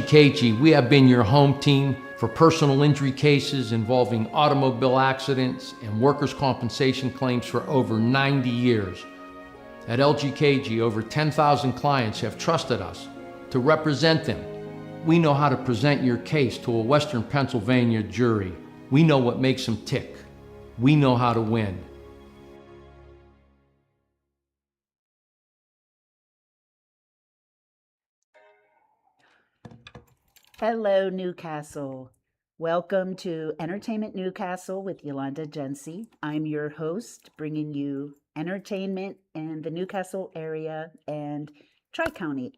KG, we have been your home team for personal injury cases involving automobile accidents and workers' compensation claims for over 90 years. At LGKG, over 10,000 clients have trusted us to represent them. We know how to present your case to a Western Pennsylvania jury. We know what makes them tick. We know how to win. Hello, Newcastle. Welcome to Entertainment Newcastle with Yolanda Gentsy. I'm your host, bringing you entertainment in the Newcastle area and Tri-County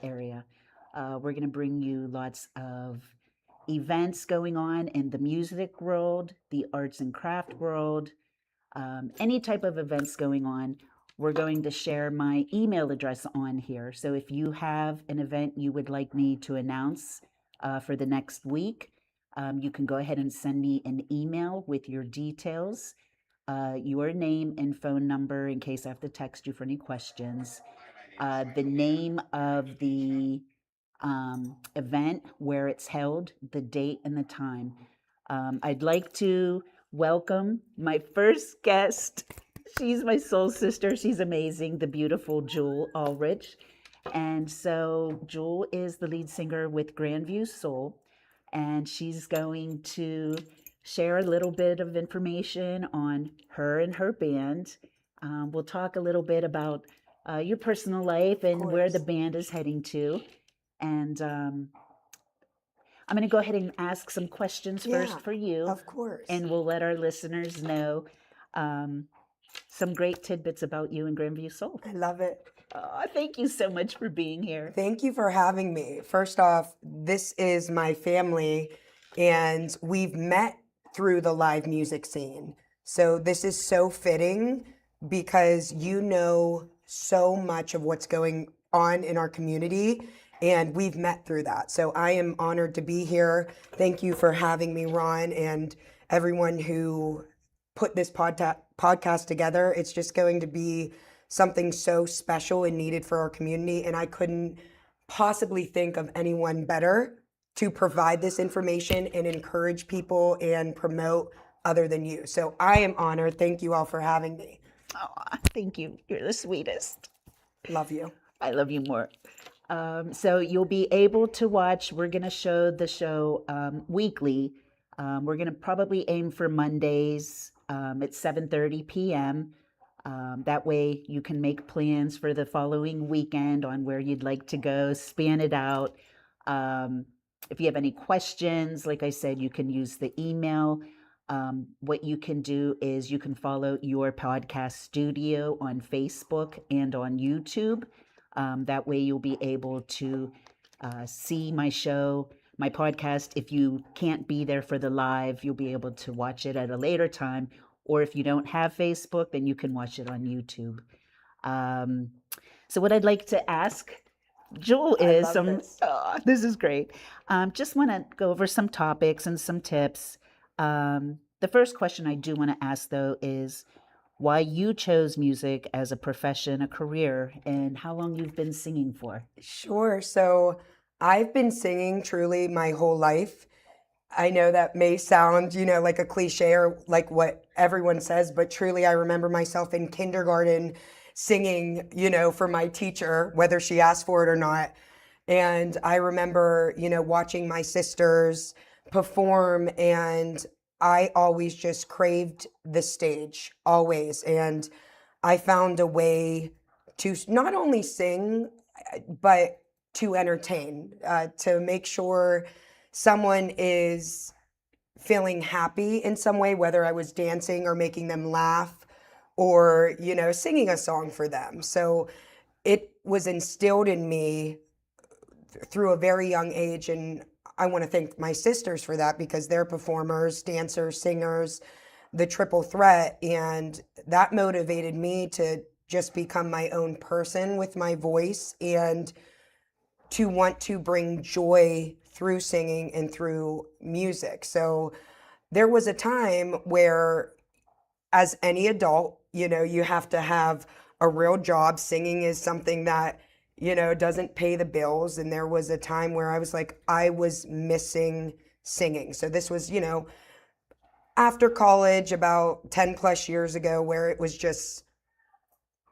area. We're going to bring you lots of events going on in the music world, the arts and craft world, any type of events going on. We're going to share my email address on here. So if you have an event you would like me to announce for the next week, you can go ahead and send me an email with your details, your name and phone number in case I have to text you for any questions, the name of the event, where it's held, the date and the time. I'd like to welcome my first guest. She's my soul sister. She's amazing, the beautiful Jewel Ullrich. And so Jewel is the lead singer with Grandview Soul, and she's going to share a little bit of information on her and her band. We'll talk a little bit about your personal life and where the band is heading to. And I'm going to go ahead and ask some questions first for you. Of course. And we'll let our listeners know some great tidbits about you and Grandview Soul. I love it. Oh, thank you so much for being here. Thank you for having me. First off, this is my family, and we've met through the live music scene. So this is so fitting because you know so much of what's going on in our community, and we've met through that. So I am honored to be here. Thank you for having me, Ron, and everyone who put this podcast together. It's just going to be something so special and needed for our community, and I couldn't possibly think of anyone better to provide this information and encourage people and promote other than you. So I am honored. Thank you all for having me. Oh, thank you. You're the sweetest. Love you. I love you more. So you'll be able to watch. We're going to show the show weekly. We're going to probably aim for Mondays at 7:30 p.m. That way you can make plans for the following weekend on where you'd like to go, span it out. If you have any questions, like I said, you can use the email. What you can do is you can follow Your Podcast Studio on Facebook and on YouTube. That way you'll be able to see my show, my podcast. If you can't be there for the live, you'll be able to watch it at a later time. Or if you don't have Facebook, then you can watch it on YouTube. So what I'd like to ask Jewel is this is great. Just want to go over some topics and some tips. The first question I do want to ask, though, is why you chose music as a profession, a career, and how long you've been singing for. Sure. So I've been singing truly my whole life. I know that may sound, like a cliche or like what everyone says, but truly I remember myself in kindergarten singing, for my teacher, whether she asked for it or not. And I remember, watching my sisters perform, and I always just craved the stage, always. And I found a way to not only sing, but to entertain, to make sure someone is feeling happy in some way, whether I was dancing or making them laugh or, singing a song for them. So it was instilled in me through a very young age. And I want to thank my sisters for that because they're performers, dancers, singers, the triple threat. And that motivated me to just become my own person with my voice and to want to bring joy through singing and through music. So there was a time where, as any adult, you have to have a real job. Singing is something that doesn't pay the bills. And there was a time where I was like, I was missing singing. So this was, after college about 10 plus years ago, where it was just,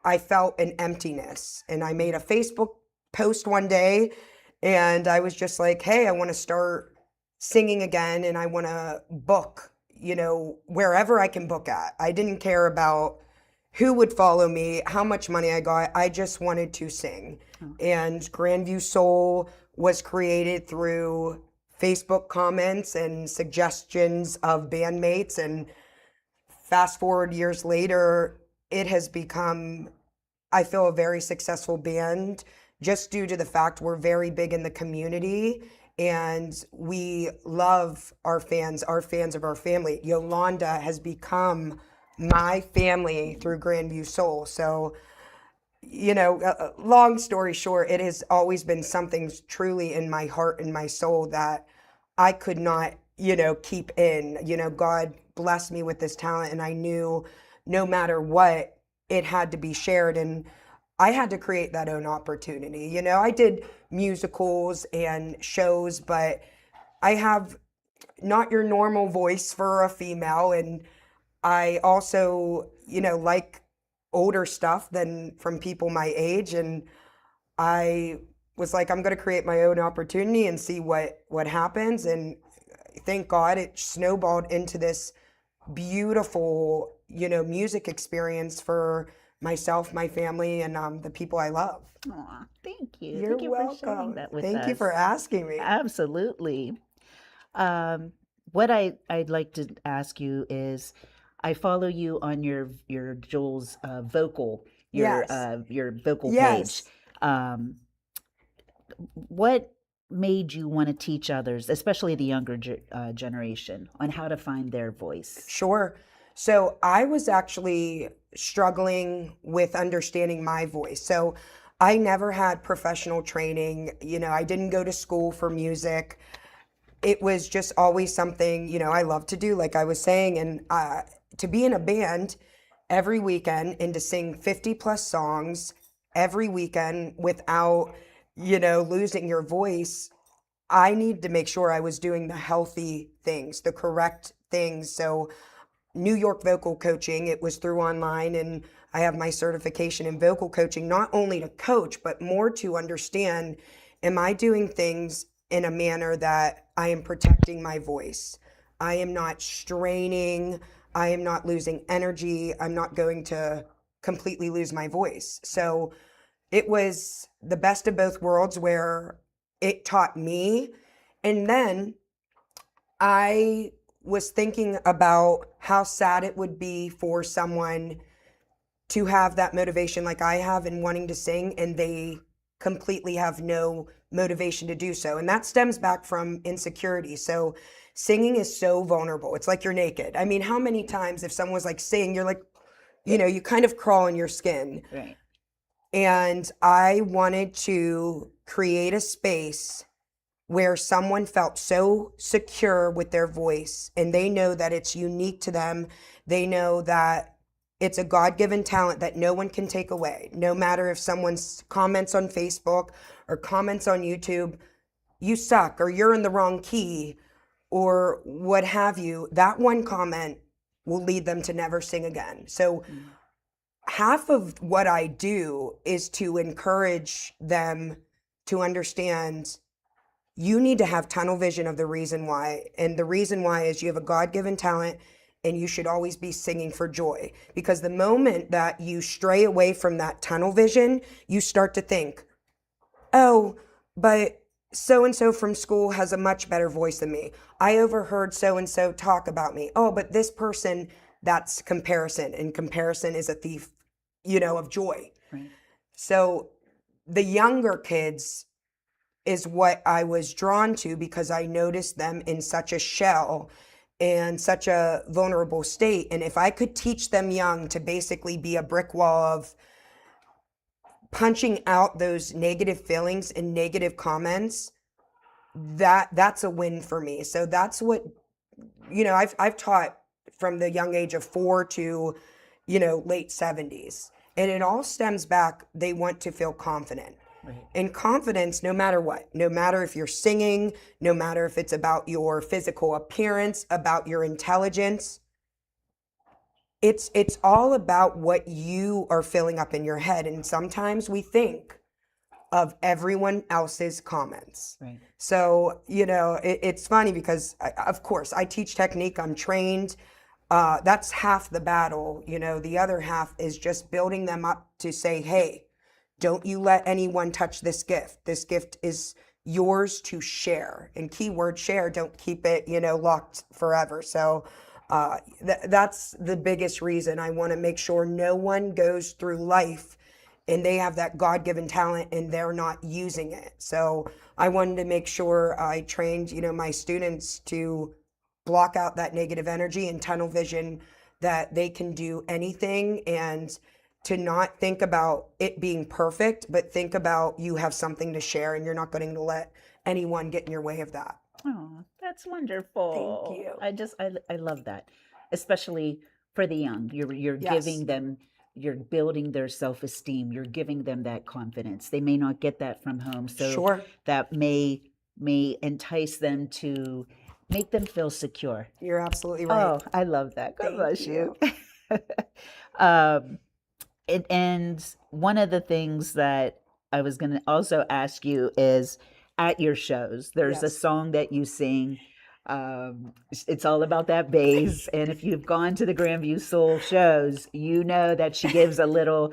I felt an emptiness. And I made a Facebook post one day and I was just like, hey, I want to start singing again and I want to book, wherever I can book at. I didn't care about who would follow me, how much money I got. I just wanted to sing. And Grandview Soul was created through Facebook comments and suggestions of bandmates. And fast forward years later, it has become, I feel, a very successful band just due to the fact we're very big in the community and we love our fans of our family. Yolanda has become my family through Grandview Soul. So, long story short, it has always been something truly in my heart and my soul that I could not, keep in. God blessed me with this talent and I knew no matter what, it had to be shared. And I had to create that own opportunity. I did musicals and shows, but I have not your normal voice for a female. And I also, like older stuff than from people my age. And I was like, I'm going to create my own opportunity and see what happens. And thank God it snowballed into this beautiful, music experience for myself, my family, and the people I love. Aw, thank you. You're Thank you welcome. for sharing that with Thank you us. for asking me. Absolutely. What I'd like to ask you is, I follow you on your Jules vocal Yes. your vocal Yes. page. What made you want to teach others, especially the younger generation, on how to find their voice? Sure. So I was actually struggling with understanding my voice. So I never had professional training. I didn't go to school for music. It was just always something, I love to do, like I was saying. And to be in a band every weekend and to sing 50 plus songs every weekend without, losing your voice, I needed to make sure I was doing the healthy things, the correct things. So New York vocal coaching, it was through online, and I have my certification in vocal coaching, not only to coach, but more to understand, am I doing things in a manner that I am protecting my voice? I am not straining. I am not losing energy. I'm not going to completely lose my voice. So it was the best of both worlds where it taught me. And then I was thinking about how sad it would be for someone to have that motivation like I have in wanting to sing and they completely have no motivation to do so. And that stems back from insecurity. So singing is so vulnerable. It's like you're naked. I mean, how many times if someone's like sing, you're like, you kind of crawl in your skin. Right. And I wanted to create a space where someone felt so secure with their voice and they know that it's unique to them. They know that it's a God-given talent that no one can take away. No matter if someone comments on Facebook or comments on YouTube, you suck or you're in the wrong key or what have you, that one comment will lead them to never sing again. So half of what I do is to encourage them to understand you need to have tunnel vision of the reason why. And the reason why is you have a God-given talent and you should always be singing for joy. Because the moment that you stray away from that tunnel vision, you start to think, oh, but so-and-so from school has a much better voice than me. I overheard so-and-so talk about me. Oh, but this person, that's comparison. And comparison is a thief, of joy. Right. So the younger kids is what I was drawn to because I noticed them in such a shell and such a vulnerable state. And if I could teach them young to basically be a brick wall of punching out those negative feelings and negative comments, that's a win for me. So that's what, I've taught from the young age of 4 to, late 70s. And it all stems back, they want to feel confident. Right. And confidence, no matter what, no matter if you're singing, no matter if it's about your physical appearance, about your intelligence, it's all about what you are filling up in your head. And sometimes we think of everyone else's comments. Right. So, it's funny because, of course, I teach technique, I'm trained. That's half the battle. The other half is just building them up to say, hey, don't you let anyone touch this gift. This gift is yours to share. And keyword share, don't keep it, locked forever. So that's the biggest reason I want to make sure no one goes through life and they have that God-given talent and they're not using it. So I wanted to make sure I trained, my students to block out that negative energy and tunnel vision, that they can do anything, and to not think about it being perfect, but think about you have something to share and you're not going to let anyone get in your way of that. Oh, that's wonderful. Thank you. I love that, especially for the young. You're Yes. giving them, you're building their self-esteem. You're giving them that confidence. They may not get that from home, so Sure. that may entice them to make them feel secure. You're absolutely right. Oh, I love that. God Thank bless you. you. um, and one of the things that I was going to also ask you is, at your shows, there's a Yes. song that you sing. It's all about that bass. And if you've gone to the Grandview Soul shows, you know that she gives a little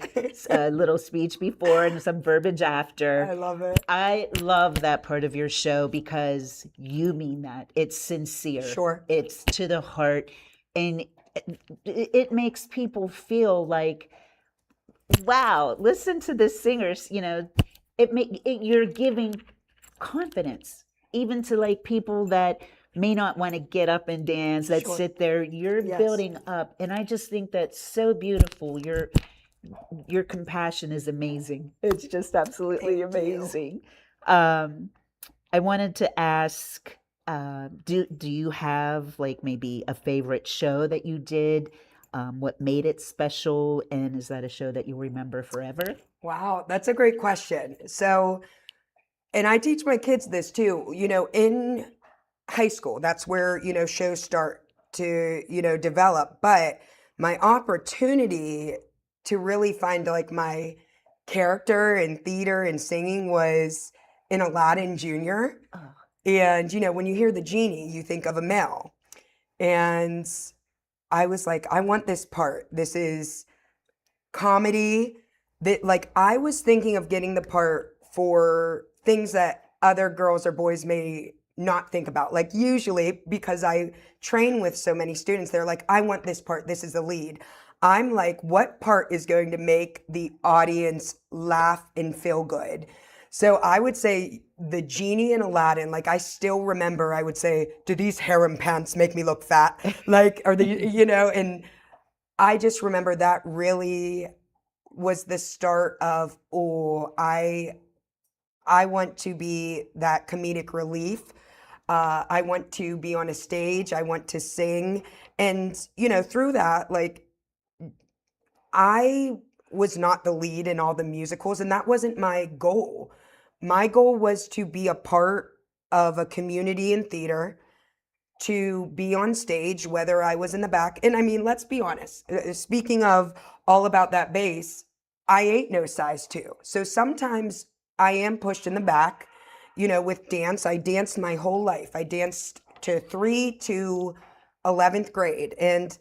speech before and some verbiage after. I love it. I love that part of your show because you mean that. It's sincere. Sure. It's to the heart. And it makes people feel like, wow, listen to this singers, you're giving confidence even to like people that may not want to get up and dance, that Sure. sit there. You're Yes. building up. And I just think that's so beautiful. Your compassion is amazing. It's just absolutely Thank you. amazing. I wanted to ask, do you have like maybe a favorite show that you did? What made it special? And is that a show that you remember forever? Wow, that's a great question. So, and I teach my kids this too, in high school, that's where, shows start to, develop. But my opportunity to really find like my character in theater and singing was in Aladdin Jr. Oh, And, when you hear the genie, you think of a male. And I was like, I want this part. This is comedy. That, like, I was thinking of getting the part for things that other girls or boys may not think about. Like, usually, because I train with so many students, they're like, I want this part. This is the lead. I'm like, what part is going to make the audience laugh and feel good? So I would say the genie in Aladdin, like, I still remember, I would say, do these harem pants make me look fat? Like, are they, and I just remember that really was the start of, I want to be that comedic relief. I want to be on a stage. I want to sing. And, through that, like, I was not the lead in all the musicals, and that wasn't my goal. My goal was to be a part of a community in theater, to be on stage, whether I was in the back. And I mean, let's be honest. Speaking of all about that bass, I ain't no size 2. So sometimes I am pushed in the back, with dance. I danced my whole life. I danced to 3 to 11th grade, and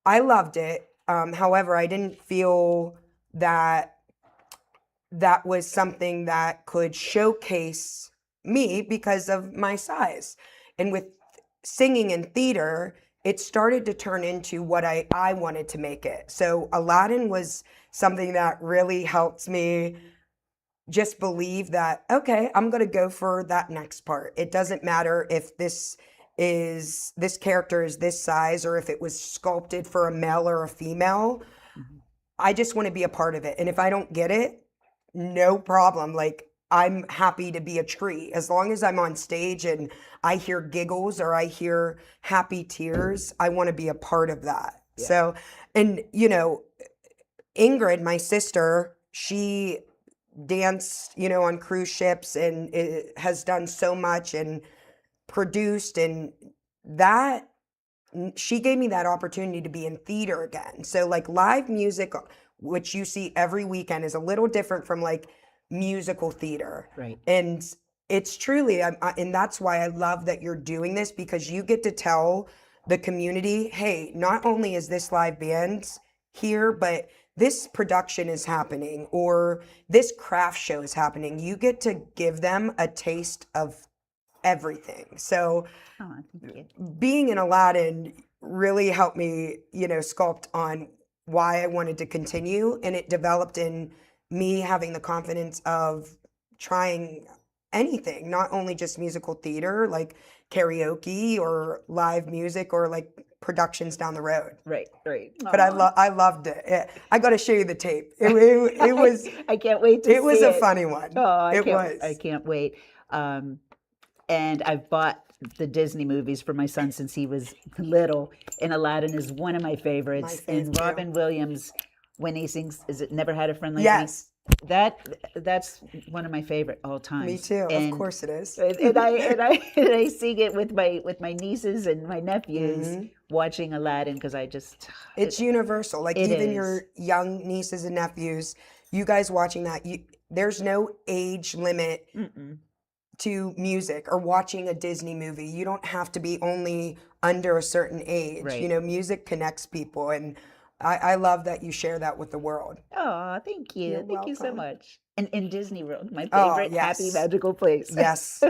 I loved it. However, I didn't feel that that was something that could showcase me because of my size. And with singing and theater, it started to turn into what I wanted to make it. So Aladdin was something that really helped me just believe that, okay, I'm going to go for that next part. It doesn't matter if this character is this size or if it was sculpted for a male or a female. I just want to be a part of it. And if I don't get it, no problem. Like, I'm happy to be a tree. As long as I'm on stage and I hear giggles or I hear happy tears, I want to be a part of that. Yeah. So, and Ingrid, my sister, she danced, on cruise ships and it has done so much and produced, and that she gave me that opportunity to be in theater again. So like live music, which you see every weekend, is a little different from like musical theater. Right. And it's truly, and that's why I love that you're doing this, because you get to tell the community, hey, not only is this live band here, but this production is happening, or this craft show is happening. You get to give them a taste of everything. So Oh, thank you. being in Aladdin really helped me, sculpt on why I wanted to continue. And it developed in me having the confidence of trying anything, not only just musical theater, like karaoke or live music or like productions down the road. Right. But I loved it. I got to show you the tape. It was. I can't wait to see it was a funny one. Oh, it was. I can't wait. And I've bought the Disney movies for my son since he was little, and Aladdin is one of my favorites. My fave And too. Robin Williams, when he sings, is it Never Had a Friend Like Yes. Me? That's one of my favorite all time. Me too. And, of course it is. and I sing it with my nieces and my nephews watching Aladdin, because I just It's universal. Like it even is. your young nieces and nephews, you guys watching that, there's no age limit to music or watching a Disney movie. You don't have to be only under a certain age. Right. Music connects people, and I love that you share that with the world. Oh, thank you. You're Thank you so welcome. much. And in Disney World, my Oh, favorite happy yes. magical place. Yes.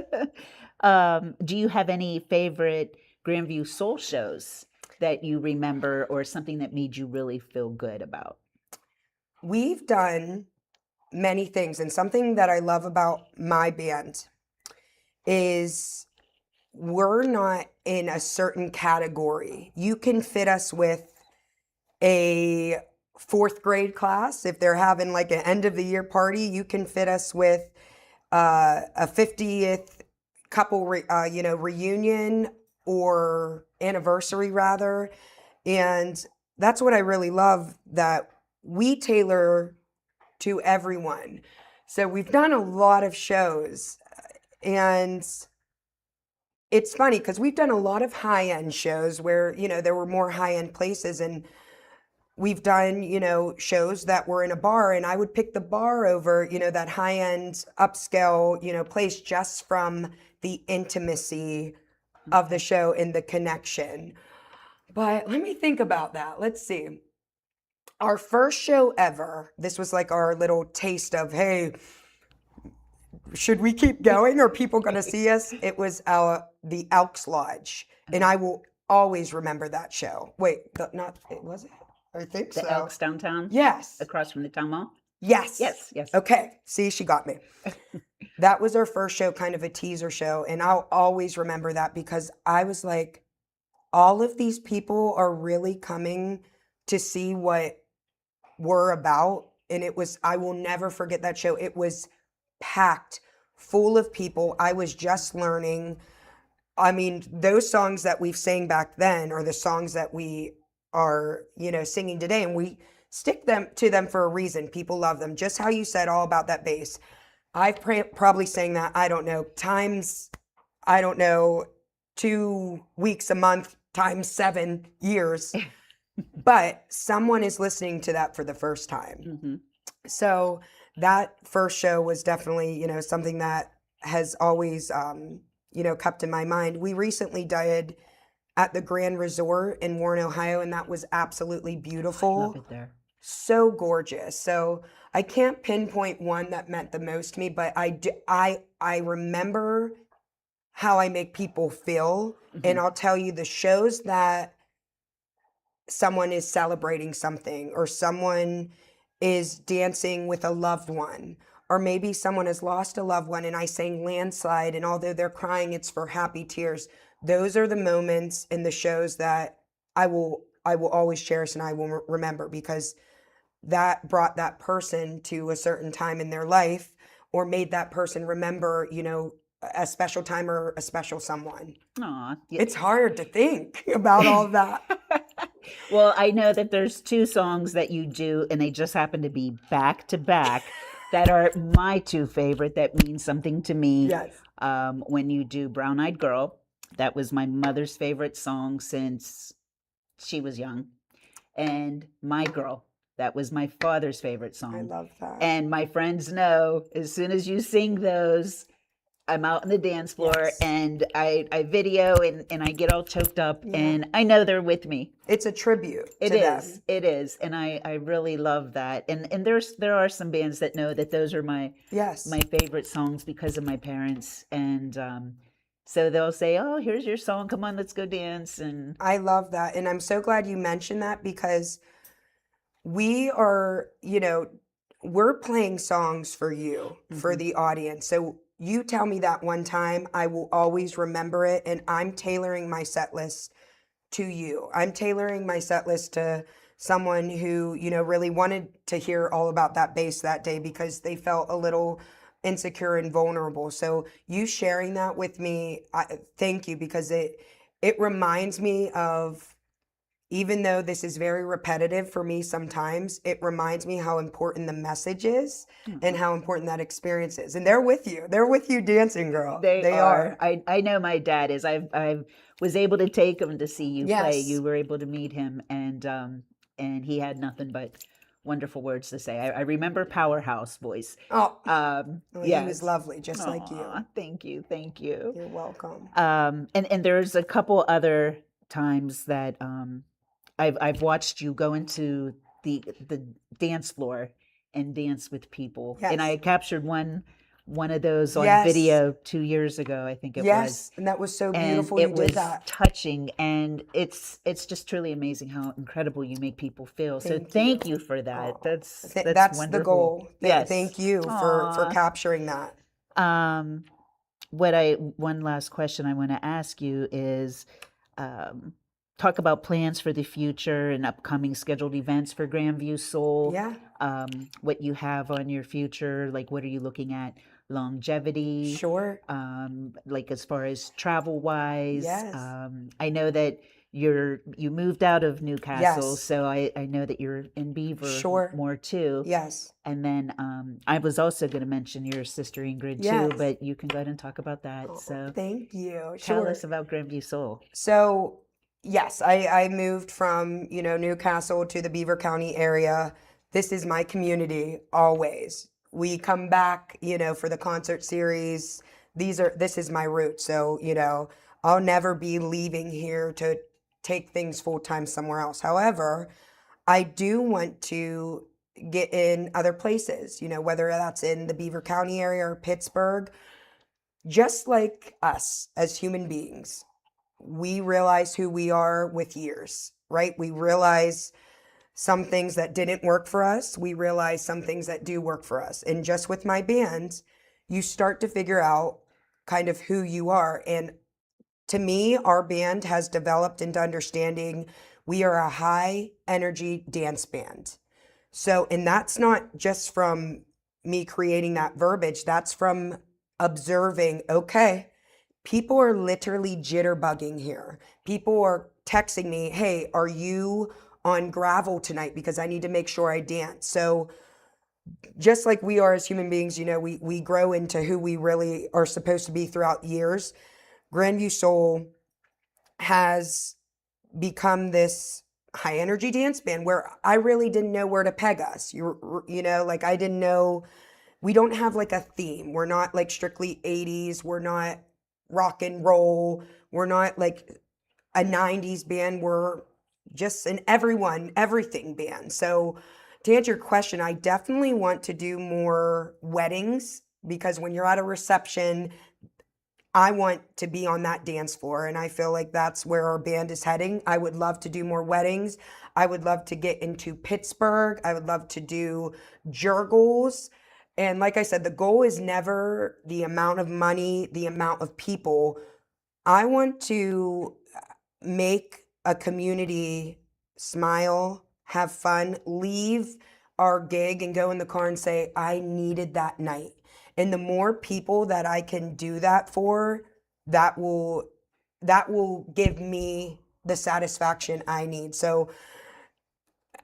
Do you have any favorite Grandview Soul shows that you remember, or something that made you really feel good about? We've done many things, and something that I love about my band is we're not in a certain category. You can fit us with a fourth grade class. If they're having like an end of the year party, you can fit us with a 50th couple, reunion or anniversary rather. And that's what I really love, that we tailor to everyone. So we've done a lot of shows, and it's funny because we've done a lot of high-end shows where, there were more high-end places, and we've done, shows that were in a bar, and I would pick the bar over, that high-end upscale, place, just from the intimacy of the show and the connection. But let me think about that. Let's see. Our first show ever, this was like our little taste of, hey, should we keep going? Are people going to see us? It was the Elks Lodge, and I will always remember that show. Wait, was it? I think so. The Elks downtown? Yes. Across from the town mall? Yes. Yes. Okay. See, she got me. That was our first show, kind of a teaser show, and I'll always remember that because I was like, all of these people are really coming to see what we're about, and I will never forget that show. It was packed full of people. I was just learning. I mean, those songs that we've sang back then are the songs that we are, singing today, and we stick to them for a reason. People love them. Just how you said all about that bass. I've probably sang that, I don't know, 2 weeks, a month, times 7 years. But someone is listening to that for the first time. Mm-hmm. So that first show was definitely, something that has always, kept in my mind. We recently did at the Grand Resort in Warren, Ohio, and that was absolutely beautiful. I love it there. So gorgeous. So I can't pinpoint one that meant the most to me, but I remember how I make people feel. And I'll tell you, the shows that someone is celebrating something, or someone is dancing with a loved one, or maybe someone has lost a loved one and I sang Landslide, and although they're crying, it's for happy tears. Those are the moments in the shows that I will always cherish, and I will remember, because that brought that person to a certain time in their life, or made that person remember, a special time or a special someone. Aw. It's hard to think about all of that. Well, I know that there's 2 songs that you do, and they just happen to be back to back. that are my two favorite that mean something to me. Yes. When you do Brown Eyed Girl, that was my mother's favorite song since she was young. And My Girl, that was my father's favorite I song. love that. And my friends know as soon as you sing those, I'm out on the dance floor Yes. and I video and I get all choked up Yeah. and I know they're with me. It's a tribute It to is. them. It is. And I really love that. And there are some bands that know that those are my Yes. favorite songs because of my parents. And so they'll say, "Oh, here's your song. Come on, let's go dance." And I love that. And I'm so glad you mentioned that because we are, we're playing songs for you, for the audience. So you tell me that one time, I will always remember it. And I'm tailoring my set list to you. I'm tailoring my set list to someone who, really wanted to hear all about that bass that day because they felt a little insecure and vulnerable. So you sharing that with me, thank you, because it reminds me of, even though this is very repetitive for me sometimes, it reminds me how important the message is and how important that experience is. And they're with you. They're with you dancing, girl. they are. I know my dad is. I was able to take him to see you play. Yes. You were able to meet him, and he had nothing but wonderful words to say. I remember Powerhouse voice. Oh, he Yes. was lovely, just like you. Aw, thank you, thank you. You're welcome. And there's a couple other times that I've watched you go into the dance floor and dance with people. And I Yes. captured one of those on Yes. video 2 years ago, I think it Yes, was. and that was so And beautiful. it You was did that. touching, and it's just truly amazing how incredible you make people feel. So thank you for that. Aw. That's That's wonderful. the goal. Yes. Thank you for Aw. capturing that. One last question I want to ask you is, talk about plans for the future and upcoming scheduled events for Grandview Soul. Yeah. What you have on your future, like what are you looking at? Longevity, Sure. like as far as travel wise. Yes. I know that you moved out of Newcastle, Yes. so I know that you're in Beaver Sure. more too. Yes. And then I was also going to mention your sister Ingrid Yes. too, but you can go ahead and talk about that. So Thank you. tell Sure. us about Grandview Soul. So, yes, I moved from, Newcastle to the Beaver County area. This is my community always. We come back, for the concert series. This is my route. So, I'll never be leaving here to take things full time somewhere else. However, I do want to get in other places, whether that's in the Beaver County area or Pittsburgh. Just like us as human beings, we realize who we are with years, right? We realize some things that didn't work for us. We realize some things that do work for us. And just with my band, you start to figure out kind of who you are. And to me, our band has developed into understanding we are a high energy dance band. So, and that's not just from me creating that verbiage, that's from observing, okay, people are literally jitterbugging here. People are texting me, hey, are you on gravel tonight? Because I need to make sure I dance. So just like we are as human beings, we grow into who we really are supposed to be throughout years. Grandview Soul has become this high energy dance band where I really didn't know where to peg us. Like I didn't know, we don't have like a theme. We're not like strictly 80s. We're not rock and roll. We're not like a 90s band. We're just an everything band. So to answer your question, I definitely want to do more weddings because when you're at a reception, I want to be on that dance floor, and I feel like that's where our band is heading. I would love to do more weddings. I would love to get into Pittsburgh. I would love to do Jurgles. And like I said, the goal is never the amount of money, the amount of people. I want to make a community smile, have fun, leave our gig and go in the car and say, I needed that night. And the more people that I can do that for, that will give me the satisfaction I need. So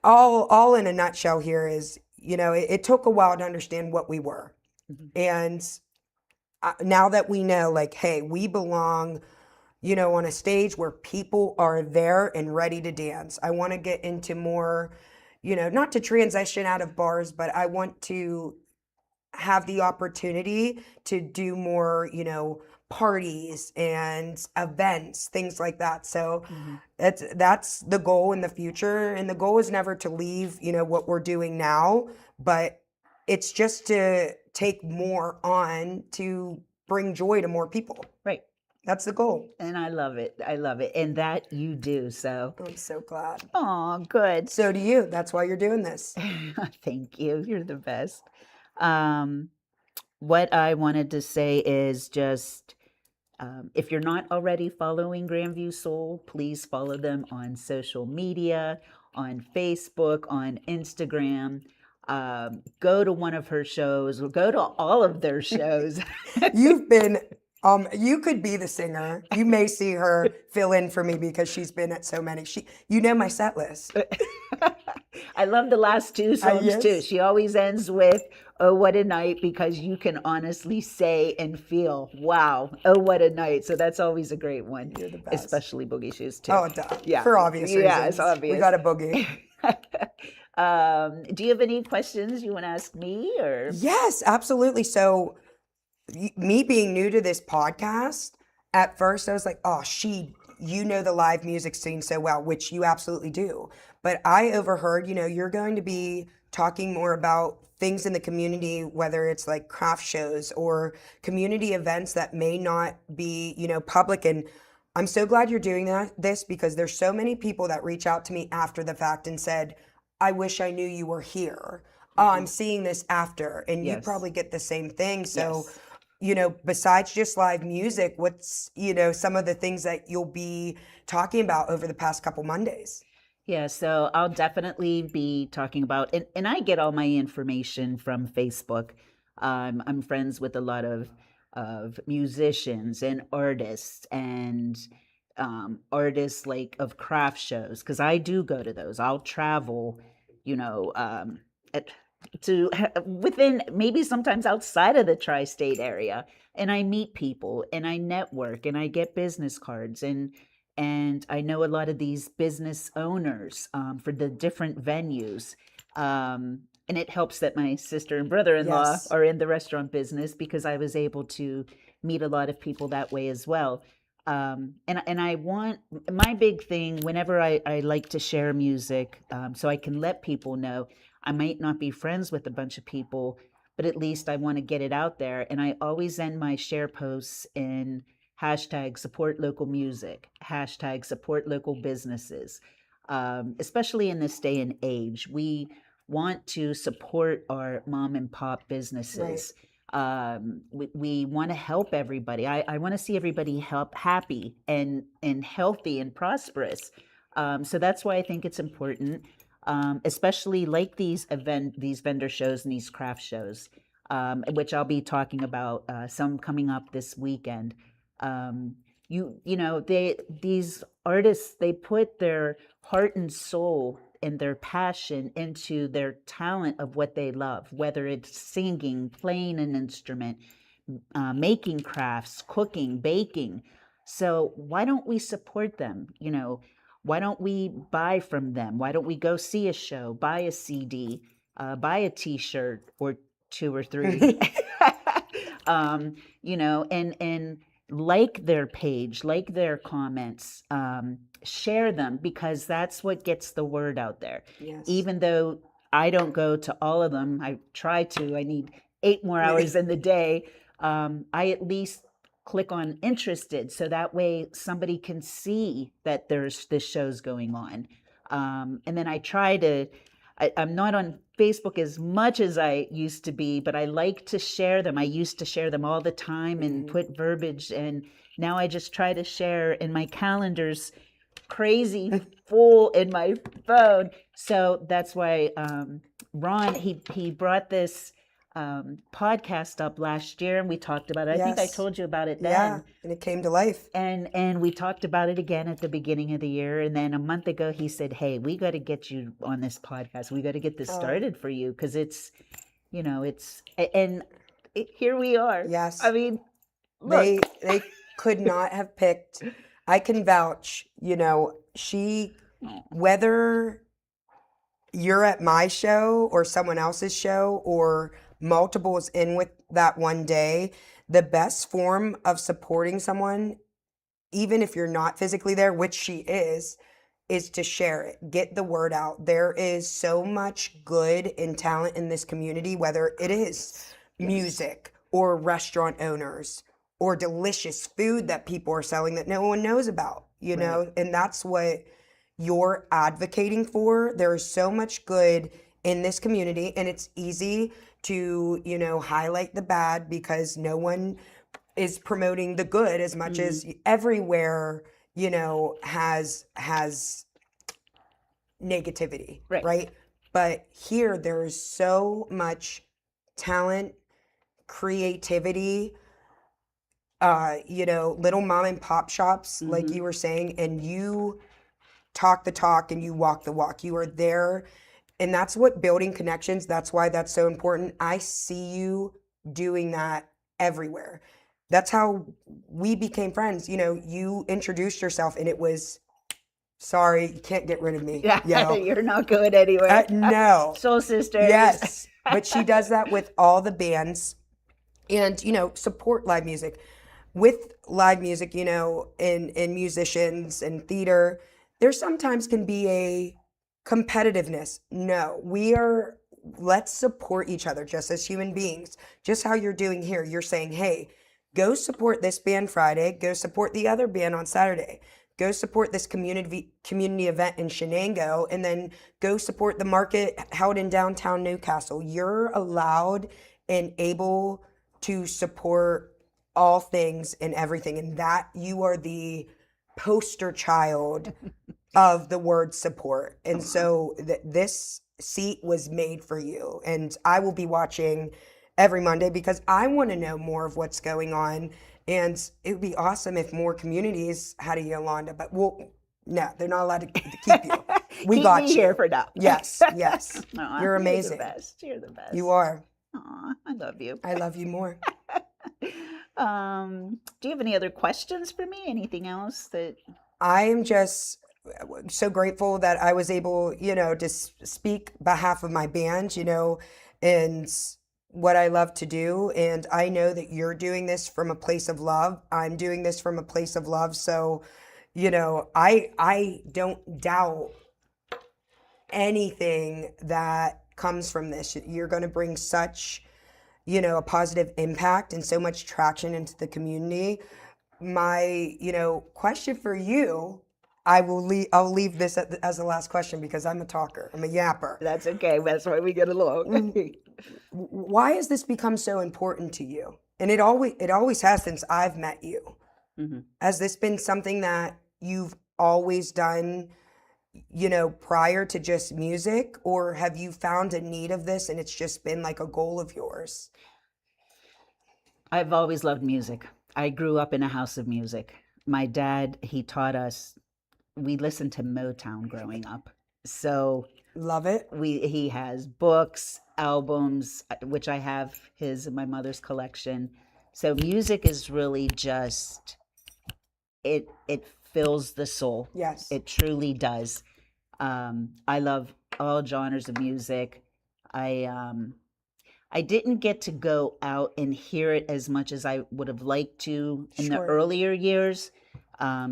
all in a nutshell here is, it took a while to understand what we were. And now that we know, like, hey, we belong, on a stage where people are there and ready to dance. I want to get into more, not to transition out of bars, but I want to have the opportunity to do more, parties and events, things like that. So that's the goal in the future. And the goal is never to leave, what we're doing now, but it's just to take more on to bring joy to more people. Right. That's the goal. And I love it. I love it. And that you do. So, I'm so glad. oh, good. So do you. That's why you're doing this. Thank you. You're the best. What I wanted to say is just if you're not already following Grandview Soul, please follow them on social media, on Facebook, on Instagram. Go to one of her shows, or go to all of their shows. You've been, you could be the singer. You may see her fill in for me because she's been at so many. My set list. I love the last two songs yes. too. She always ends with, "Oh, what a night," because you can honestly say and feel, wow, oh, what a night. So that's always a great one. You're the best. Especially Boogie Shoes too. Oh, duh. Yeah. For obvious reasons. Yeah, it's obvious. We got a boogie. Do you have any questions you want to ask me or? Yes, absolutely. So me being new to this podcast, at first I was like, oh, the live music scene so well, which you absolutely do. But I overheard, you're going to be talking more about things in the community, whether it's like craft shows or community events that may not be, public. And I'm so glad you're doing this because there's so many people that reach out to me after the fact and said, I wish I knew you were here. I'm seeing this after. And you probably get the same thing. So, besides just live music, what's, some of the things that you'll be talking about over the past couple Mondays? Yeah, so I'll definitely be talking about, and I get all my information from Facebook. I'm friends with a lot of musicians and artists and artists like of craft shows, because I do go to those. I'll travel, to within, maybe sometimes outside of the tri-state area, and I meet people and I network and I get business cards and I know a lot of these business owners for the different venues. And it helps that my sister and brother-in-law are in the restaurant business because I was able to meet a lot of people that way as well. And I want, my big thing whenever I like to share music, so I can let people know I might not be friends with a bunch of people, but at least I want to get it out there. And I always end my share posts in hashtag support local music, hashtag support local businesses, especially in this day and age. We want to support our mom and pop businesses. Right. We want to help everybody. I want to see everybody happy and healthy and prosperous. So that's why I think it's important, especially like these vendor shows and these craft shows, which I'll be talking about some coming up this weekend. These artists, they put their heart and soul and their passion into their talent of what they love, whether it's singing, playing an instrument, making crafts, cooking, baking. So why don't we support them? Why don't we buy from them? Why don't we go see a show, buy a CD, buy a t-shirt or 2 or 3, and like their page, like their comments, share them, because that's what gets the word out there. Yes. Even though I don't go to all of them, I try to, I need 8 more hours in the day. I at least click on interested, so that way somebody can see that there's this show's going on. And then I try to, I'm not on Facebook as much as I used to be, but I like to share them. I used to share them all the time and put verbiage, and now I just try to share, and my calendar's crazy full in my phone. So that's why Ron, he brought this podcast up last year, and we talked about it. I think I Yes. told you about it Yeah, then. and it came to life. And we talked about it again at the beginning of the year. And then a month ago, he said, "Hey, we got to get you on this podcast. We got to get this started for you because it's, here we are." Yes. I mean, look. They could not have picked. I can vouch, whether you're at my show or someone else's show or multiples in with that one day, the best form of supporting someone, even if you're not physically there, which she is to share it, get the word out. There is so much good and talent in this community, whether it is music or restaurant owners or delicious food that people are selling that no one knows about, know, and that's what you're advocating for. There is so much good in this community, and it's easy to, highlight the bad because no one is promoting the good as much as everywhere, has negativity, right? But here there is so much talent, creativity, little mom and pop shops, like you were saying, and you talk the talk and you walk the walk. You are there. And that's what building connections, that's why that's so important. I see you doing that everywhere. That's how we became friends. You introduced yourself and it was, sorry, you can't get rid of me. You're not going anywhere. No. Soul sisters. Yes. But she does that with all the bands and, support live music. With live music, and musicians and theater, there sometimes can be a competitiveness. No, let's support each other just as human beings. Just how you're doing here. You're saying, hey, go support this band Friday, go support the other band on Saturday, go support this community event in Shenango, and then go support the market held in downtown Newcastle. You're allowed and able to support all things and everything, and that you are the poster child of the word support. And so this seat was made for you, and I will be watching every Monday because I want to know more of what's going on, and it would be awesome if more communities had a Yolanda, but no, they're not allowed to keep you. We got me you here for now. Yes. Aw, You're amazing. You're the best. You are. Aw, I love you. I love you more. Do you have any other questions for me? Anything else that? I am just so grateful that I was able, to speak behalf of my band, and what I love to do. And I know that you're doing this from a place of love. I'm doing this from a place of love. So, I don't doubt anything that comes from this. You're going to bring such, a positive impact and so much traction into the community. My, question for you, I'll leave this as the last question because I'm a talker. I'm a yapper. That's okay. That's why we get along. Why has this become so important to you? And it always has since I've met you. Has this been something that you've always done, prior to just music, or have you found a need of this and it's just been like a goal of yours? I've always loved music. I grew up in a house of music. My dad, he taught us, we listened to Motown growing up. So love it. He has books, albums, which I have his and my mother's collection. So music is really just, it fills the soul. Yes. It truly does. I love all genres of music. I didn't get to go out and hear it as much as I would have liked to in the earlier years.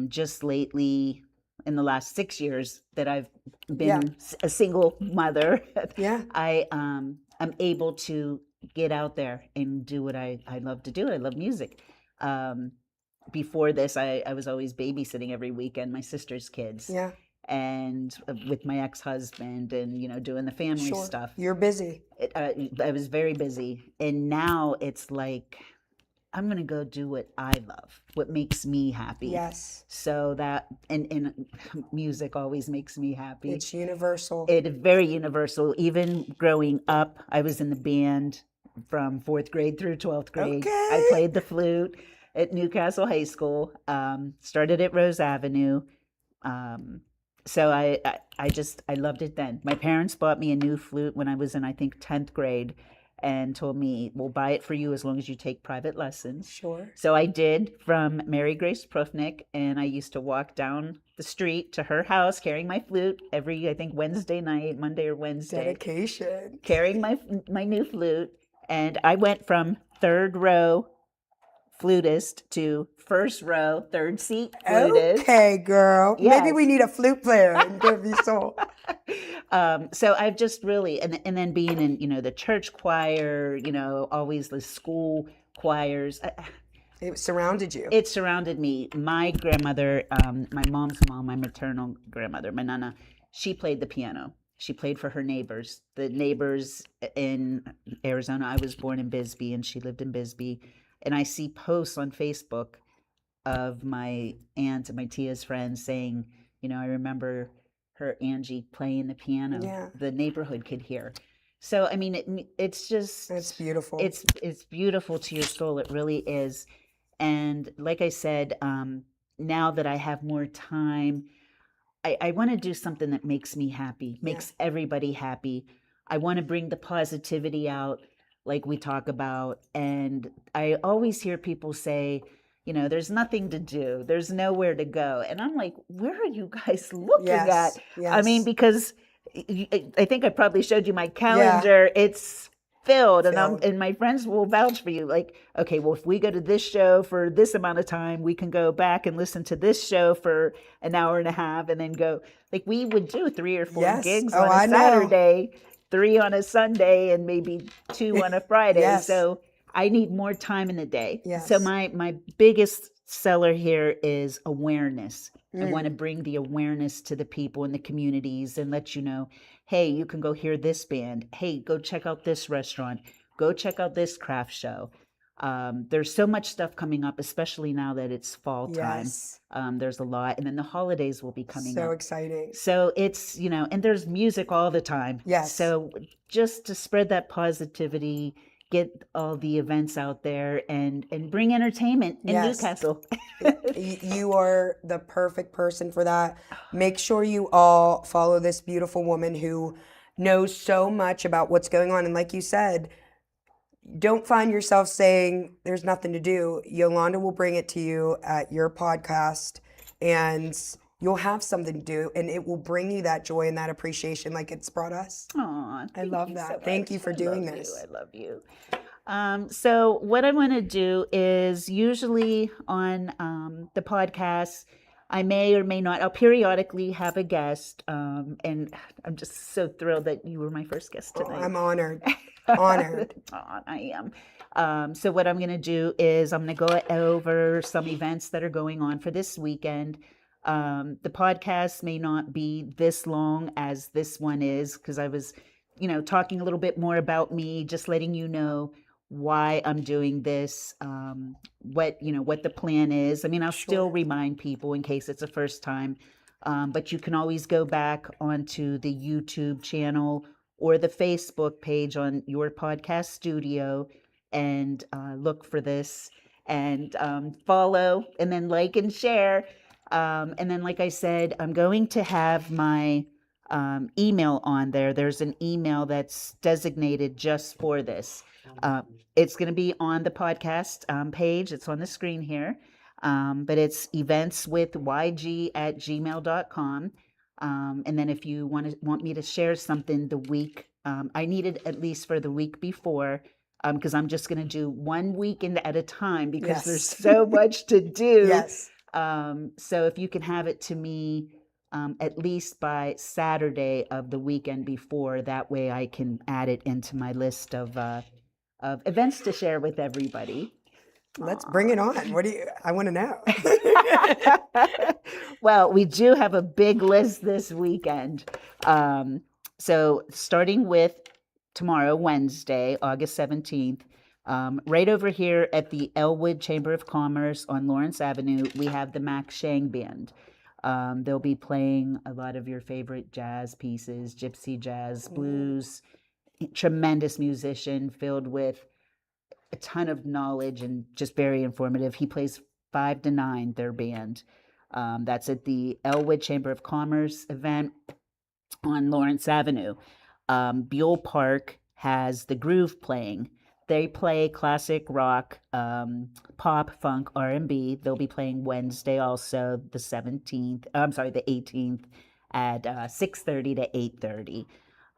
Just lately, in the last 6 years that I've been a single mother, I'm able to get out there and do what I love to do. I love music. Before this, I was always babysitting every weekend, my sister's kids. Yeah. And with my ex-husband and, doing the family stuff. You're busy. I was very busy. And now it's like, I'm going to go do what I love, what makes me happy. Yes. So that, and music always makes me happy. It's universal. It is very universal. Even growing up, I was in the band from 4th grade through 12th grade. I Okay. played the flute at Newcastle High School, started at Rose Avenue. Um, so I loved it then. My parents bought me a new flute when I was in, I think, 10th grade and told me, we'll buy it for you as long as you take private lessons. Sure. So I did, from Mary Grace Prufnick, and I used to walk down the street to her house carrying my flute every, I think, Wednesday night, Monday or Wednesday, Dedication. carrying my new flute. And I went from 3rd row flutist to 1st row, 3rd seat flutist. Okay, girl. Maybe we Yes. need a flute player in Derby Soul. So I've just really, and then being in, the church choir, always the school choirs. It surrounded you. It surrounded me. My grandmother, my mom's mom, my maternal grandmother, my nana, she played the piano. She played for her neighbors. The neighbors in Arizona. I was born in Bisbee, and she lived in Bisbee. And I see posts on Facebook of my aunt and my tia's friends saying, I remember her Angie playing the piano. Yeah. The neighborhood could hear. So I mean, it's just It's beautiful. It's beautiful to your soul. It really is. And like I said, now that I have more time, I want to do something that makes me happy, makes everybody happy. I want to bring the positivity out, like we talk about. And I always hear people say, there's nothing to do, there's nowhere to go. And I'm like, where are you guys looking Yes, at? yes. I mean, because I think I probably showed you my calendar. It's filled, and my friends will vouch for you. Like, okay, well, if we go to this show for this amount of time, we can go back and listen to this show for an hour and a half, and then go. Like, we would do 3 or 4 Yes. gigs Oh, on I a know. Saturday, 3 on a Sunday, and maybe 2 on a Friday. Yes. So I need more time in the day. Yes. So my biggest seller here is awareness. I want to bring the awareness to the people in the communities and let you know, hey, you can go hear this band. Hey, go check out this restaurant. Go check out this craft show. There's so much stuff coming up, especially now that it's fall time. Yes. There's a lot. And then the holidays will be coming up. So exciting. So it's, and there's music all the time. Yes. So just to spread that positivity, get all the events out there, and bring entertainment in Yes. Newcastle. You are the perfect person for that. Make sure you all follow this beautiful woman who knows so much about what's going on. And like you said, don't find yourself saying there's nothing to do. Yolanda will bring it to you at your podcast, and you'll have something to do, and it will bring you that joy and that appreciation like it's brought us. Aw, I love you that. so Thank you much. for I doing love this. You. I love you. So what I want to do is usually on the podcast, I may or may not, I'll periodically have a guest. And I'm just so thrilled that you were my first guest Oh, tonight. I'm honored. Honored. I am. So what I'm going to do is I'm going to go over some events that are going on for this weekend. The podcast may not be this long as this one is, because I was, talking a little bit more about me, just letting you know why I'm doing this, what the plan is. I mean, I'll still remind people in case it's a first time, but you can always go back onto the YouTube channel or the Facebook page on Your Podcast Studio and look for this and follow, and then like and share. And then, like I said, I'm going to have my email on there. There's an email that's designated just for this. It's going to be on the podcast page. It's on the screen here. But it's eventswithyg@gmail.com. And then if you want me to share something the week, I need it at least for the week before, because I'm just going to do one weekend at a time because Yes. there's so much to do. Yes. So if you can have it to me at least by Saturday of the weekend before, that way I can add it into my list of events to share with everybody. Let's bring it on. I want to know. Well, we do have a big list this weekend. So starting with tomorrow, Wednesday, August 17th, right over here at the Elwood Chamber of Commerce on Lawrence Avenue, we have the Max Shang Band. They'll be playing a lot of your favorite jazz pieces, gypsy jazz, blues, tremendous musician filled with a ton of knowledge and just very informative. He plays 5 to 9, their band. That's at the Elwood Chamber of Commerce event on Lawrence Avenue. Buell Park has the Groove playing. They play classic rock, pop, funk, R&B. They'll be playing Wednesday also, the 17th. I'm sorry, the 18th at 6:30 to 8:30.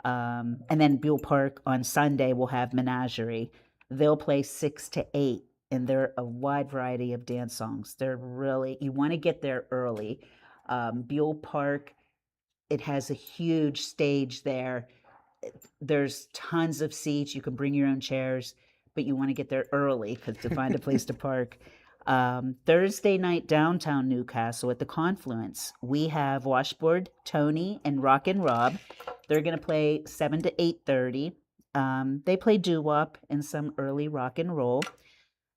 And then Buell Park on Sunday will have Menagerie. They'll play 6 to 8, and they're a wide variety of dance songs. They're really, you want to get there early. Buell Park, it has a huge stage there. There's tons of seats. You can bring your own chairs, but you want to get there early to find a place to park. Thursday night downtown Newcastle at the Confluence, we have Washboard Tony and Rockin' Rob. They're going to play 7 to 8:30. They play doo-wop and some early rock and roll.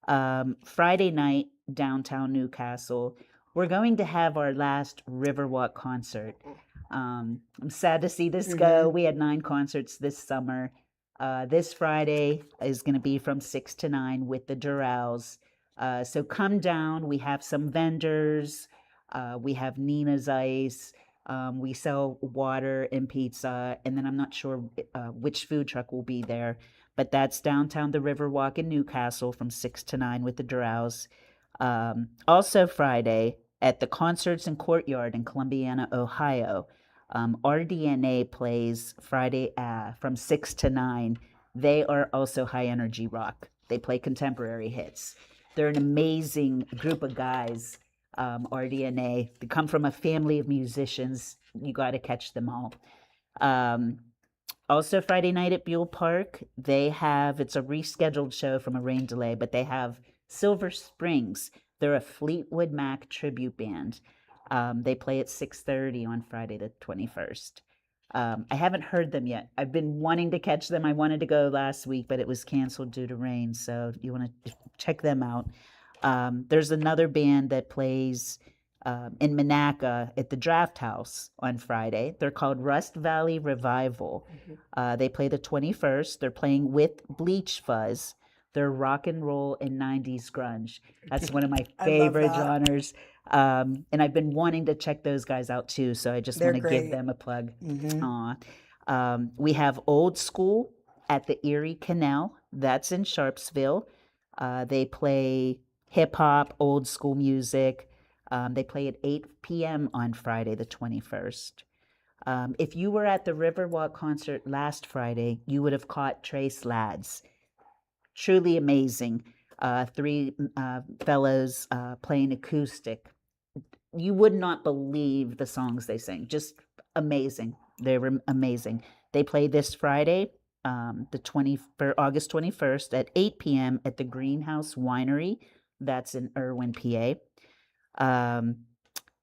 Friday night downtown Newcastle, we're going to have our last Riverwalk concert. I'm sad to see this go. We had 9 concerts this summer. This Friday is going to be from 6 to 9 with the Durrells. So come down. We have some vendors. We have Nina's Ice. We sell water and pizza. And then I'm not sure which food truck will be there. But that's downtown the Riverwalk in Newcastle from 6 to 9 with the Durrells. Also Friday at the Concerts and Courtyard in Columbiana, Ohio. RDNA plays Friday from 6 to 9. They are also high energy rock. They play contemporary hits. They're an amazing group of guys, RDNA. They come from a family of musicians. You got to catch them all. Also Friday night at Buell Park, it's a rescheduled show from a rain delay, but they have Silver Springs. They're a Fleetwood Mac tribute band. They play at 6:30 on Friday the 21st. I haven't heard them yet. I've been wanting to catch them. I wanted to go last week, but it was canceled due to rain. So you want to check them out. There's another band that plays in Monaca at the Draft House on Friday. They're called Rust Valley Revival. They play the 21st. They're playing with Bleach Fuzz. They're rock and roll and 90s grunge. That's one of my favorite genres. And I've been wanting to check those guys out too, so I just want to give them a plug. We have Old School at the Erie Canal. That's in Sharpsville. They play hip hop, old school music. They play at 8 p.m. on Friday the 21st. If you were at the Riverwalk concert last Friday, you would have caught Trace Lads. Truly amazing. 3 fellows playing acoustic. You would not believe the songs they sing. Just amazing. They were amazing. They play this Friday, for August 21st at 8 p.m. at the Greenhouse Winery. That's in Irwin, PA.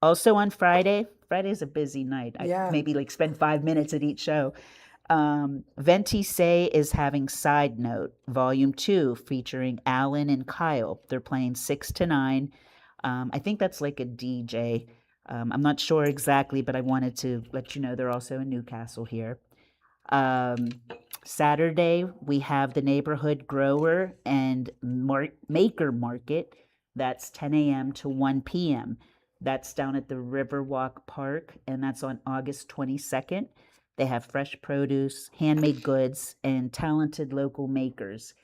Also on Friday's a busy night. I maybe spend 5 minutes at each show. Venti Say is having Side Note Volume 2 featuring Alan and Kyle. They're playing 6 to 9. I think that's like a DJ. I'm not sure exactly, but I wanted to let you know they're also in Newcastle here. Saturday, we have the Neighborhood Grower and Maker Market. That's 10 a.m. to 1 p.m. That's down at the Riverwalk Park, and that's on August 22nd. They have fresh produce, handmade goods, and talented local makers.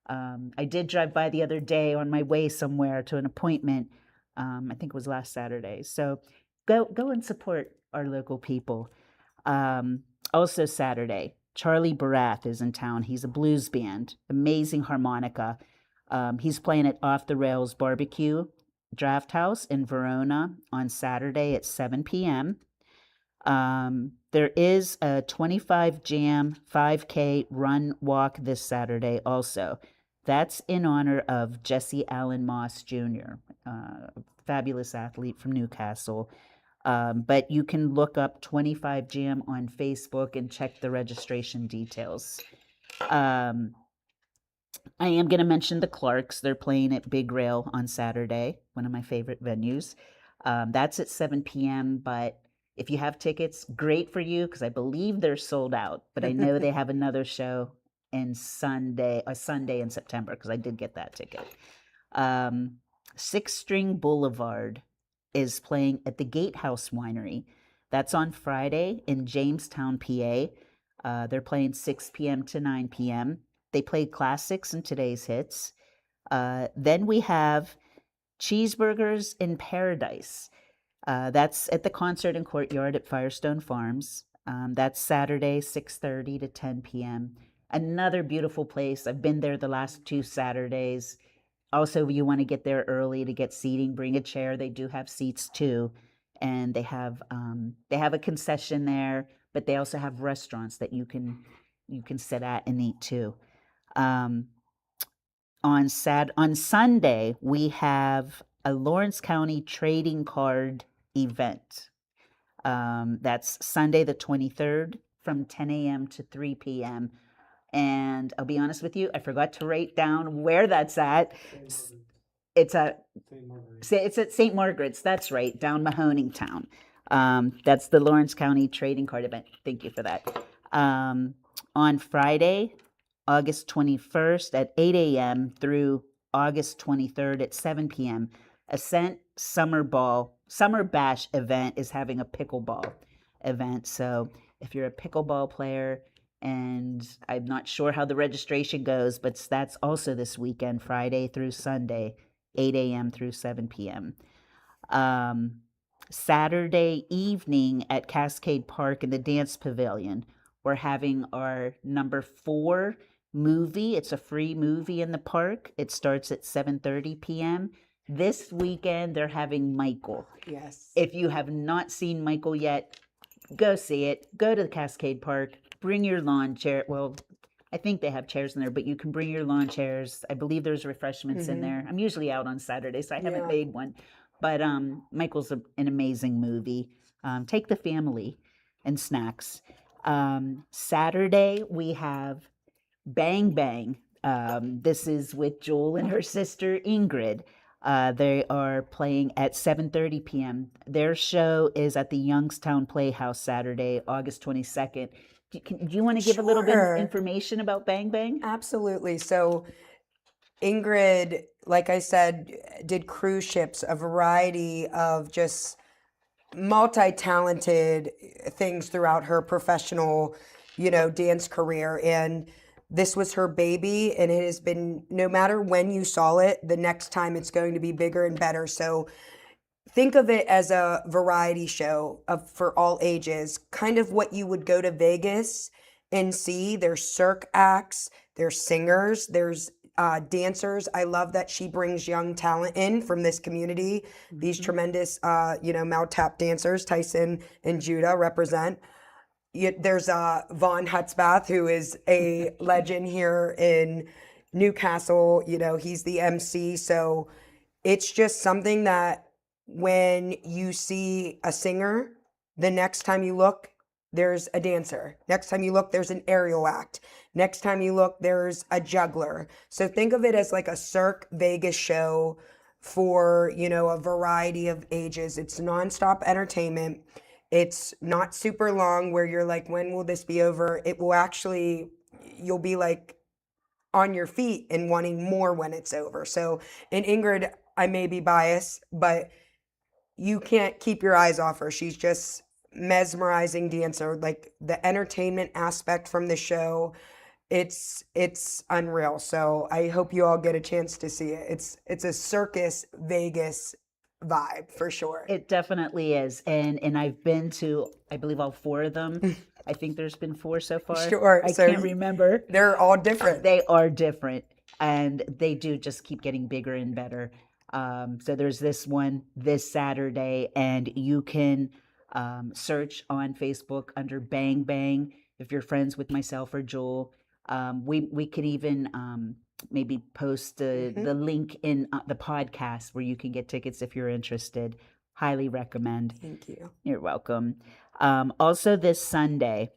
I did drive by the other day on my way somewhere to an appointment. I think it was last Saturday. So go and support our local people. Also Saturday, Charlie Barath is in town. He's a blues band, amazing harmonica. He's playing at Off the Rails Barbecue Draft House in Verona on Saturday at 7 p.m. There is a 25 Jam 5K run walk this Saturday also. That's in honor of Jesse Allen Moss Jr., fabulous athlete from Newcastle. But you can look up 25 Jam on Facebook and check the registration details. I am going to mention the Clarks. They're playing at Big Rail on Saturday, one of my favorite venues. That's at 7 p.m., but If you have tickets, great for you because I believe they're sold out. But I know they have another show in Sunday in September because I did get that ticket. Six String Boulevard is playing at the Gatehouse Winery. That's on Friday in Jamestown, PA. They're playing 6 p.m. to 9 p.m. They played classics and today's hits. Then we have Cheeseburgers in Paradise. That's at the Concert and Courtyard at Firestone Farms. That's Saturday, 6:30 to 10 p.m. Another beautiful place. I've been there the last 2 Saturdays. Also, you want to get there early to get seating. Bring a chair. They do have seats too, and they have a concession there. But they also have restaurants that you can sit at and eat too. On Sunday, we have a Lawrence County trading card event. That's Sunday the 23rd from 10 a.m. to 3 p.m. And I'll be honest with you, I forgot to write down where that's at. It's at St. Margaret's. That's right, down Mahoning Town. That's the Lawrence County Trading Card event. Thank you for that. On Friday, August 21st at 8 a.m. through August 23rd at 7 p.m., Ascent Summer Bash event is having a pickleball event. So if you're a pickleball player, and I'm not sure how the registration goes, but that's also this weekend, Friday through Sunday, 8 a.m. through 7 p.m. Saturday evening at Cascade Park in the Dance Pavilion, we're having our number 4 movie. It's a free movie in the park. It starts at 7:30 p.m. This weekend, they're having Michael. Yes. If you have not seen Michael yet, go see it. Go to the Cascade Park. Bring your lawn chair. Well, I think they have chairs in there, but you can bring your lawn chairs. I believe there's refreshments in there. I'm usually out on Saturday, so I haven't made one. But Michael's an amazing movie. Take the family and snacks. Saturday, we have Bang Bang. This is with Jewel and her sister Ingrid. They are playing at 7:30 p.m. Their show is at the Youngstown Playhouse Saturday, August 22nd. Do you want to give a little bit of information about Bang Bang? Absolutely. So Ingrid, like I said, did cruise ships, a variety of just multi-talented things throughout her professional, dance career. And this was her baby, and it has been, no matter when you saw it, the next time it's going to be bigger and better. So think of it as a variety show for all ages, kind of what you would go to Vegas and see. There's cirque acts, there's singers, there's dancers. I love that she brings young talent in from this community. These tremendous, mouth tap dancers, Tyson and Judah represent. There's Vaughn Hutzbath, who is a legend here in Newcastle. He's the MC. So it's just something that when you see a singer, the next time you look, there's a dancer. Next time you look, there's an aerial act. Next time you look, there's a juggler. So think of it as like a Cirque Vegas show for, a variety of ages. It's nonstop entertainment. It's not super long where you're like, when will this be over? It will actually, you'll be like on your feet and wanting more when it's over. So, and Ingrid, I may be biased, but you can't keep your eyes off her. She's just mesmerizing dancer. Like the entertainment aspect from the show, it's unreal. So I hope you all get a chance to see it. It's a circus Vegas vibe for sure. It definitely is. And I've been to, I believe, all 4 of them. I think there's been 4 so far. Sure. I can't remember. They're all different. They are different. And they do just keep getting bigger and better. So there's this one this Saturday, and you can search on Facebook under Bang Bang if you're friends with myself or Jewel. We could even maybe post the link in the podcast where you can get tickets if you're interested. Highly recommend. Thank you. You're welcome. Also this Sunday,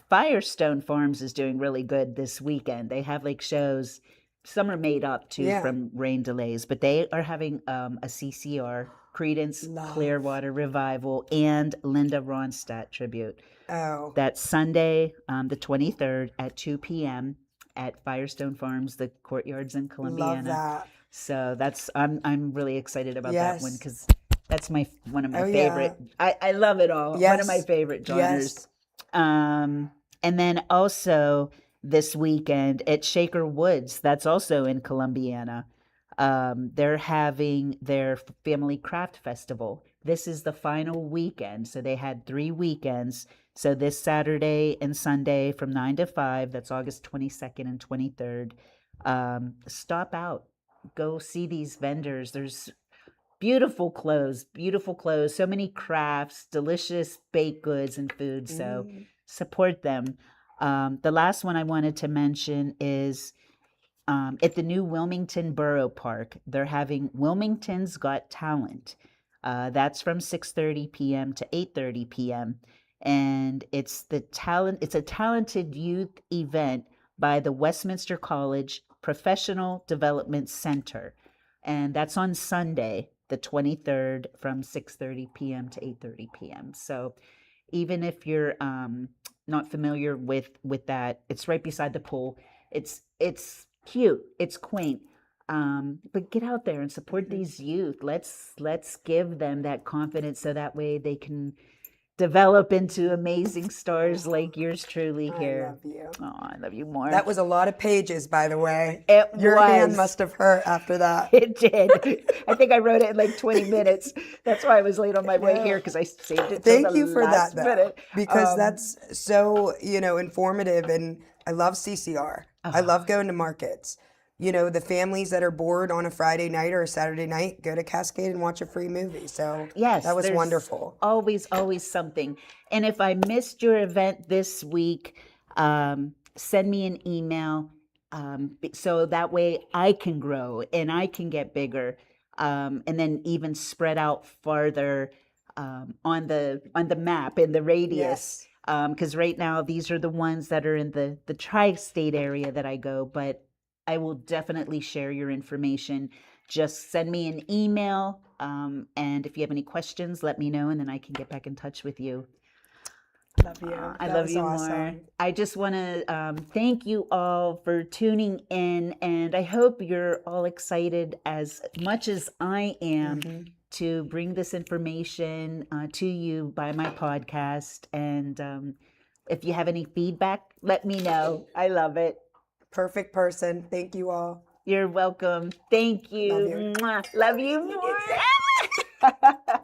Firestone Farms is doing really good this weekend. They have like shows. Some are made up too from rain delays, but they are having a CCR Creedence Love. Clearwater Revival and Linda Ronstadt tribute. Oh, That's Sunday, the 23rd at 2 p.m. at Firestone Farms, the courtyards in love Columbiana. that. So I'm really excited about that one Yes. because that's one of my Oh, yeah. favorite. I love it all. One of my Yes. favorite genres. Yes. And then also this weekend at Shaker Woods, that's also in Columbiana. They're having their family craft festival. This is the final weekend. So they had 3 weekends. So this Saturday and Sunday from 9 to 5, that's August 22nd and 23rd. Stop out, go see these vendors. There's beautiful clothes, so many crafts, delicious baked goods and food. So support them. The last one I wanted to mention is at the new Wilmington Borough Park. They're having Wilmington's Got Talent. That's from 6:30 p.m. to 8:30 p.m. And it's a talented youth event by the Westminster College Professional Development Center. And that's on Sunday, the 23rd from 6:30 p.m. to 8:30 p.m. So even if you're not familiar with that, it's right beside the pool. It's cute, it's quaint, but get out there and support these youth. Let's give them that confidence so that way they can develop into amazing stars like yours truly I here. love you. Oh, I love you more. That was a lot of pages, by the way. It Your hand was. must have hurt after that. It did. I think I wrote it in like 20 minutes. That's why I was late on my way Yeah. here because I saved it till Thank the you for that, last though, minute. because that's so, informative, and I love CCR. I love going to markets. The families that are bored on a Friday night or a Saturday night, go to Cascade and watch a free movie. So Yes, that was there's wonderful. Always something. And if I missed your event this week, send me an email so that way I can grow and I can get bigger, and then even spread out farther on the map in the radius. Yes. Because right now these are the ones that are in the tri-state area that I go, but I will definitely share your information. Just send me an email, and if you have any questions, let me know, and then I can get back in touch with you. Love you. I That love was you more. awesome. I just want to thank you all for tuning in, and I hope you're all excited as much as I am to bring this information to you by my podcast. And if you have any feedback, let me know. I love it. Perfect person. Thank you all. You're welcome. Thank you. Love you. Mwah. Love you more.